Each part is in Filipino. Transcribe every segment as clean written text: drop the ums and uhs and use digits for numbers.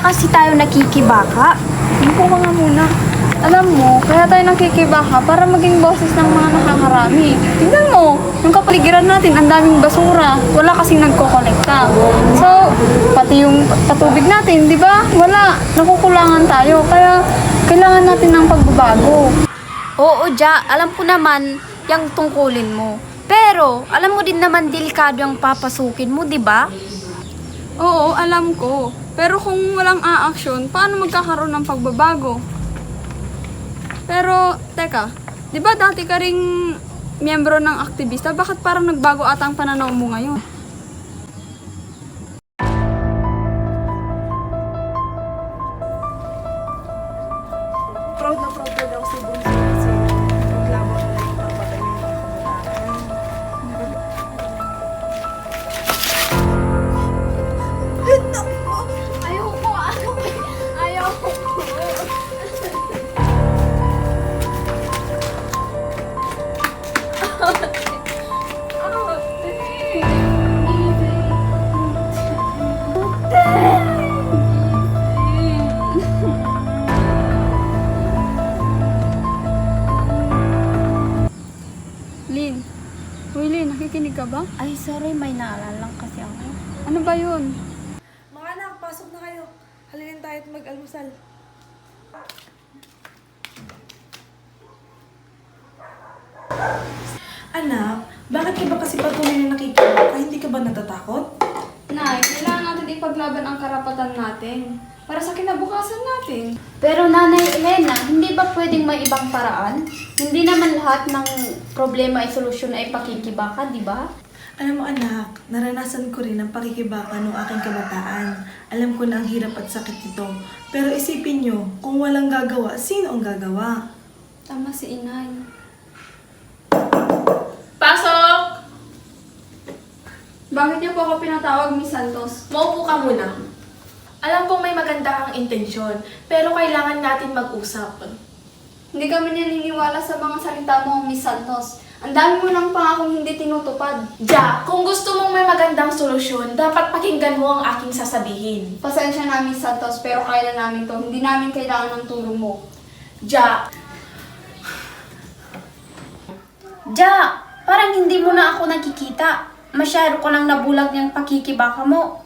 kasi tayo nakikibaka? Upo ka nga muna. Alam mo, kaya tayo nakikibaka para maging boses ng mga nakakarami. Tingnan mo, yung kapaligiran natin, ang daming basura. Wala kasing nagkokolekta. So, pati yung patubig natin, di ba? Wala. Nakukulangan tayo. Kaya, kailangan natin ng pagbabago. Oo, Ja, alam ko naman yung tungkulin mo. Pero, alam mo din naman delikado ang papasukin mo, di ba? Oo, alam ko. Pero kung walang aaksyon, paano magkakaroon ng pagbabago? Pero, teka, di ba dati ka ring miyembro ng aktivista? Bakit parang nagbago ata ang pananaw mo ngayon? Proud na proud ako sa bunso kasi naglaban na yung papatay ng mga kabataan. Ayoko, ayoko. Lin, uy Lin, nakikinig ka ba? Ay, sorry, may naalala lang kasi ako. Ano ba yun? Mga anak, pasok na kayo. Halinin tayo at mag-almusal. Anak, bakit ka ba kasi patuloy na nakikita? Hindi ka ba natatakot? Nay, kailangan natin ipaglaban ang karapatan natin para sa kinabukasan natin. Pero Nanay Elena, hindi ba pwedeng may ibang paraan? Hindi naman lahat ng problema ay solusyon ay pakikibaka, di ba? Alam mo anak, naranasan ko rin ang pakikibaka noong aking kabataan. Alam ko na ang hirap at sakit nito. Pero isipin nyo, kung walang gagawa, sino ang gagawa? Tama si Inay. Pasok! Bakit niyo po ako pinatawag, Miss Santos? Maupo ka muna. Alam kong may maganda kang intensyon, pero kailangan natin mag-usap. Hindi kami naniniwala sa mga salita mo, Miss Santos. Ang dami mo ng pangakong hindi tinutupad. Ja, kung gusto mong may magandang solusyon, dapat pakinggan mo ang aking sasabihin. Pasensya na, Miss Santos, pero kaya na namin to. Hindi namin kailangan ng tulong mo. Ja, Ja, parang hindi mo na ako nakikita. Masyado ko lang nabulag yung pakikibaka mo.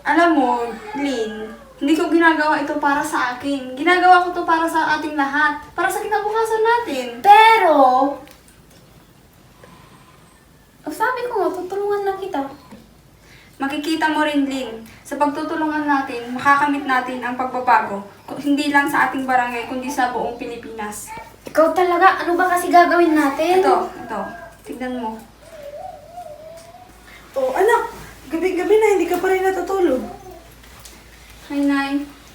Alam mo, Lynn, hindi ko ginagawa ito para sa akin. Ginagawa ko to para sa ating lahat. Para sa kinabukasan natin. Pero, sabi ko nga, tutulungan lang kita. Makikita mo rin, Lynn, sa pagtutulungan natin, makakamit natin ang pagbabago. Hindi lang sa ating barangay, kundi sa buong Pilipinas. Ikaw talaga, ano ba kasi gagawin natin? Ito. Tignan mo. Oh anak, gabi-gabi na hindi ka pa rin natutulog. Ay, Nay.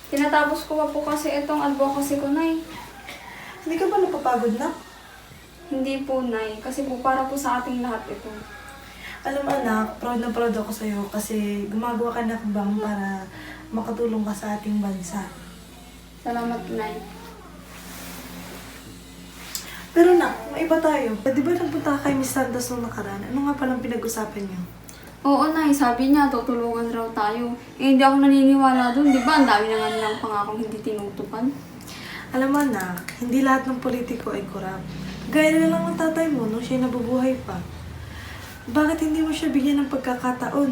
Tinatapos ko pa po kasi itong advocacy ko, Nay. Hindi ka ba napapagod na? Hindi po, Nay. Kasi po para po sa ating lahat ito. Alam mo anak, proud na proud ako sa'yo kasi gumagawa ka ng hakbang para makatulong ka sa ating bansa. Salamat, Nay. Pero nak, may iba tayo. Di ba nagpunta ka kay Miss Santos nung nakaraan? Ano nga palang pinag-usapan niyo? Oo, Nay. Sabi niya, tutulungan raw tayo. Eh, hindi ako naniniwala dun. Di ba? Ang dami na nga nilang pangakong hindi tinutupad. Alam mo anak, hindi lahat ng politiko ay korap. Gaya na lang ng tatay mo nung siya nabubuhay pa. Bakit hindi mo siya bigyan ng pagkakataon?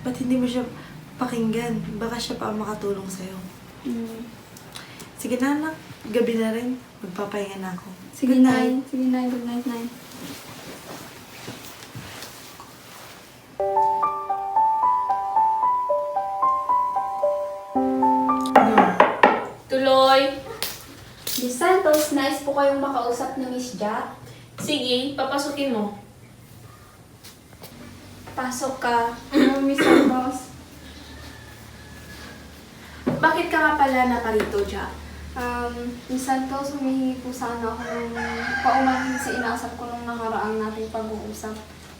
Ba't hindi mo siya pakinggan? Baka siya pa ang makatulong sa'yo. Sige na anak, gabi na rin. Magpapahinga na ako. Sige, Good Nay. Sige, Nay. Good night, Nay. tuloy. Miss Santos, nice po kayong makausap ni Miss Ja. Sige, papasukin mo. Pasok ka. Hello, Miss Santos. Bakit ka nga pala naparito, Ja? Miss Santos, humihingi po sana ako ng paumanhin sa inaasap ko nung nakaraang nating pag-uusap.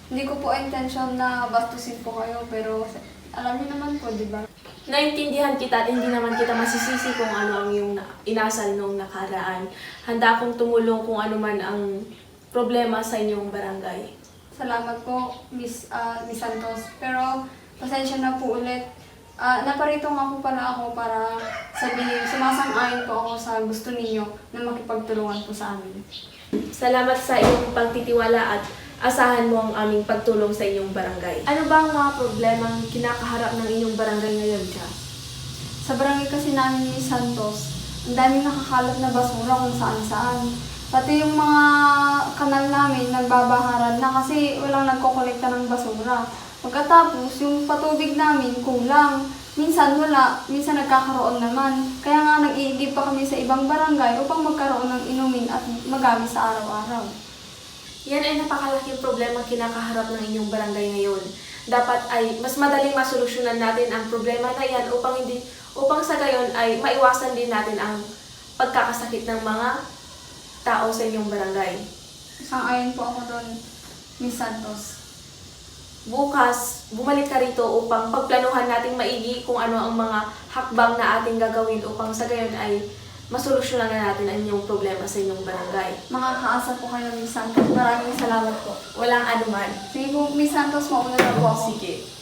Hindi ko po intention na bastusin po kayo, pero alam niyo naman po, di ba? Naintindihan kita at hindi naman kita masisisi kung ano ang iyong inasal nung nakaraan. Handa akong tumulong kung ano man ang problema sa inyong barangay. Salamat po, Miss Santos. Pero pasensya na po ulit. Naparito nga po pala ako para sabihin, sumasang-ayon po ako sa gusto ninyo na makipagtulungan po sa amin. Salamat sa iyong pagtitiwala at asahan mo ang aming pagtulong sa inyong barangay. Ano ba ang mga problemang kinakaharap ng inyong barangay ngayon, Cha? Sa barangay kasi namin ni Santos, ang daming nakakalat na basura kung saan-saan. Pati yung mga kanal namin nagbabaharan na kasi walang nagkokolekta ng basura. Pagkatapos, yung patubig namin kulang. Minsan wala, minsan nagkakaroon naman. Kaya nga nag-iigib pa kami sa ibang barangay upang magkaroon ng inumin at magamit sa araw-araw. Yan ay napakalaking problema kinakaharap ng inyong barangay ngayon. Dapat ay mas madaling masolusyonan natin ang problema na yan upang sa gayon ay maiwasan din natin ang pagkakasakit ng mga tao sa inyong barangay. Sang-ayon po ako doon, Miss Santos. Bukas, bumalik ka rito upang pagplanuhan nating maigi kung ano ang mga hakbang na ating gagawin upang sa gayon ay masolusyonan na natin ang inyong problema sa inyong barangay. Makakaasa po kayo, Miss Santos. Maraming salamat po. Walang anuman. Sige po, Miss Santos, mauna na po ako. Sige.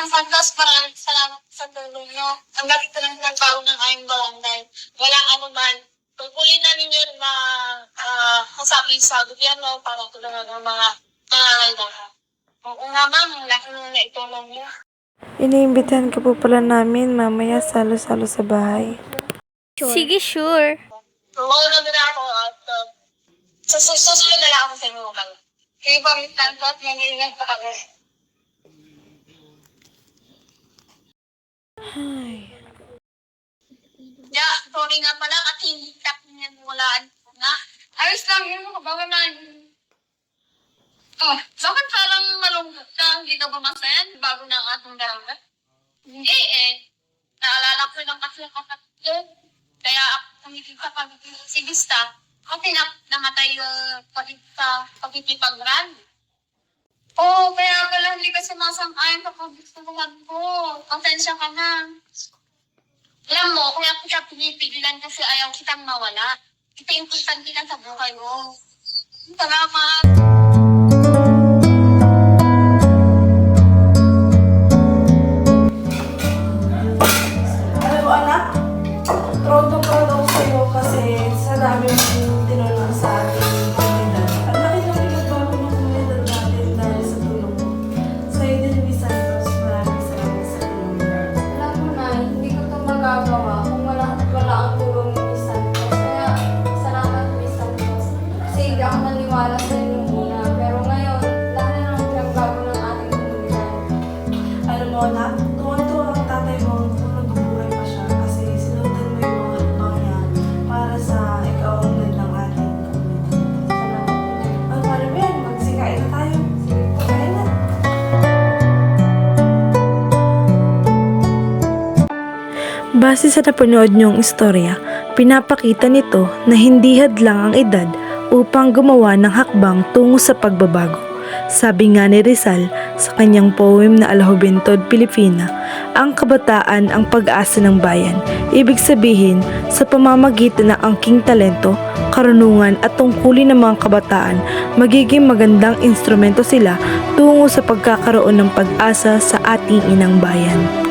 Santos, maraming salamat sa tulong nyo. Ang galing ko lang nagbago ng aming barangay. Walang anuman. Tungkulin namin yun na kasabi sa gobyerno para tulungan ng mga nangangailangan. Oo nga ma'am, laki nung naitulong nyo. Iniimbitahan ka po pala namin mamaya salo-salo sa bahay. Sige, sure. Tumulong na ako at susunod na lang ako sa inyo mga. Kayo pa rin tanto at nangyayang pa kami. Ya, sorry nga pala kasi hindi tap niya walaan ko nga. Ayos lang yun, kabawa na. Oh, bakit parang malungkot ka? Hindi ka ba masaya? Bago na ang atong barangay? Hindi eh. Naalala ko lang kasi ang kapatid. Kaya ako tumitig sa pag-isigista. Kasi namatay yung pagpipagran. Oo, kaya pala hindi ka sumasang-ayon sa paggustuhan ko. Pasensya ka na. Alam mo, kaya kita pinipigilan kasi ayaw kitang mawala. Kita importante lang sa buhay mo. Salamat! Alam mo anak, proud na proud ako sa'yo kasi sa dami mong tinulong sa ating komunidad. Ang laki ng pinagbago ng komunidad natin dahil sa tulong mo. Sa'yo din, Miss Santos, maraming salamat sa tulong mo. Alam mo na, hindi ko ito magagawa kung wala ang tulong ni Miss Santos. Kaya, salamat Miss Santos. Kasi hindi ako naniwala sa inyo muna. Pero ngayon, dahil na ang pinagbago ng ating komunidad, Base sa napanood niyong istorya, pinapakita nito na hindi hadlang ang edad upang gumawa ng hakbang tungo sa pagbabago. Sabi nga ni Rizal sa kanyang poem na Alahubentod Pilipina, ang kabataan ang pag-asa ng bayan. Ibig sabihin, sa pamamagitan ng angking talento, karunungan at tungkulin ng mga kabataan, magiging magandang instrumento sila tungo sa pagkakaroon ng pag-asa sa ating inang bayan.